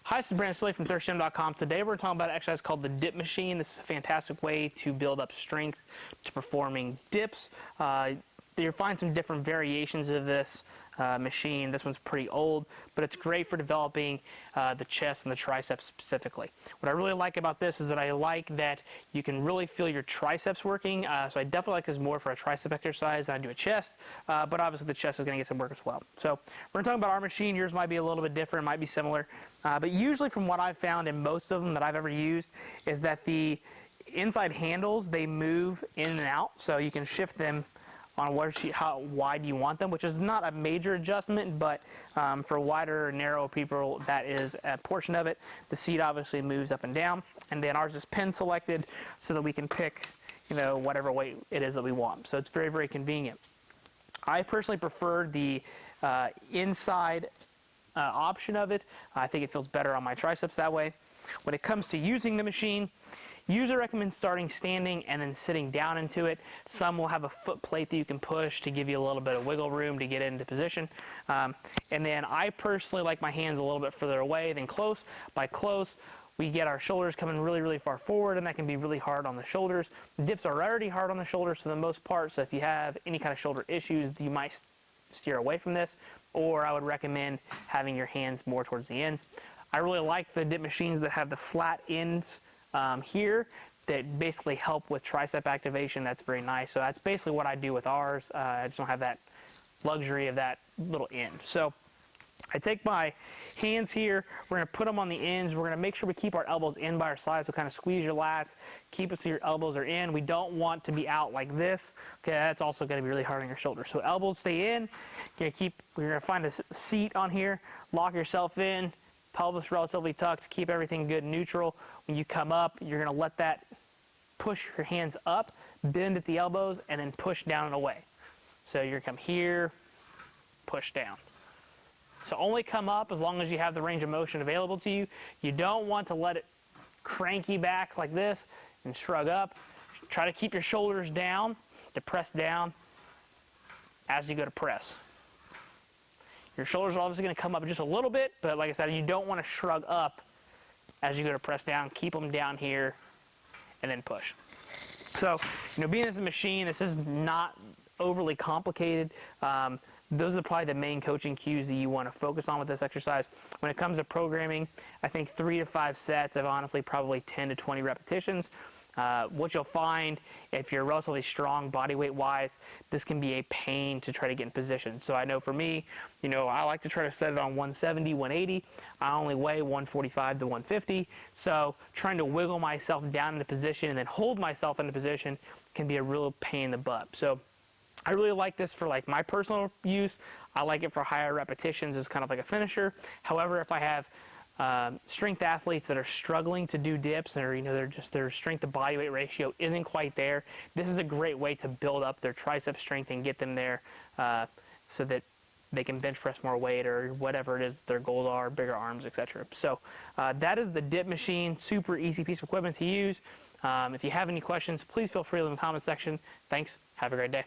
Hi, this is Brandon Spillane from thirstgym.com. Today we're talking about an exercise called the dip machine. This is a fantastic way to build up strength to performing dips. You'll find some different variations of this machine. This one's pretty old, but it's great for developing the chest and the triceps specifically. What I really like about this is that I like that you can really feel your triceps working. So I definitely like this more for a tricep exercise than I do a chest, but obviously the chest is going to get some work as well. So we're talking about our machine. Yours might be a little bit different, might be similar, but usually from what I've found in most of them that I've ever used is that the inside handles, they move in and out, so you can shift them on how wide you want them, which is not a major adjustment, but for wider or narrow people, that is a portion of it. The seat obviously moves up and down, and then ours is pin selected so that we can pick, whatever weight it is that we want. So it's very, very convenient. I personally prefer the inside option of it. I think it feels better on my triceps that way. When it comes to using the machine, usually recommend starting standing and then sitting down into it. Some will have a foot plate that you can push to give you a little bit of wiggle room to get into position. And then I personally like my hands a little bit further away than close. By close, we get our shoulders coming really, really far forward, and that can be really hard on the shoulders. The dips are already hard on the shoulders for the most part, so if you have any kind of shoulder issues, you might steer away from this, or I would recommend having your hands more towards the ends. I really like the dip machines that have the flat ends here that basically help with tricep activation. That's very nice. So that's basically what I do with ours. I just don't have that luxury of that little end. So I take my hands here, we're going to put them on the ends, we're going to make sure we keep our elbows in by our sides, so kind of squeeze your lats, keep it so your elbows are in. We don't want to be out like this. Okay, that's also going to be really hard on your shoulders. So elbows stay in. You're going to find a seat on here, lock yourself in, pelvis relatively tucked, keep everything good and neutral. When you come up, you're going to let that push your hands up, bend at the elbows, and then push down and away. So you're going to come here, push down. So only come up as long as you have the range of motion available to you. You don't want to let it crank you back like this and shrug up. Try to keep your shoulders down, to press down as you go to press. Your shoulders are obviously going to come up just a little bit, but like I said, you don't want to shrug up as you go to press down. Keep them down here and then push. So, being as a machine, this is not overly complicated. Those are probably the main coaching cues that you want to focus on with this exercise. When it comes to programming, I think 3 to 5 sets of honestly probably 10 to 20 repetitions. What you'll find if you're relatively strong body weight wise, this can be a pain to try to get in position. So I know for me, I like to try to set it on 170, 180. I only weigh 145 to 150. So trying to wiggle myself down into position and then hold myself into position can be a real pain in the butt. So I really like this for like my personal use. I like it for higher repetitions as kind of like a finisher. However, if I have strength athletes that are struggling to do dips, or their strength to body weight ratio isn't quite there, this is a great way to build up their tricep strength and get them there so that they can bench press more weight or whatever it is their goals are, bigger arms, etc. So that is the dip machine. Super easy piece of equipment to use. If you have any questions, please feel free to leave in the comment section. Thanks. Have a great day.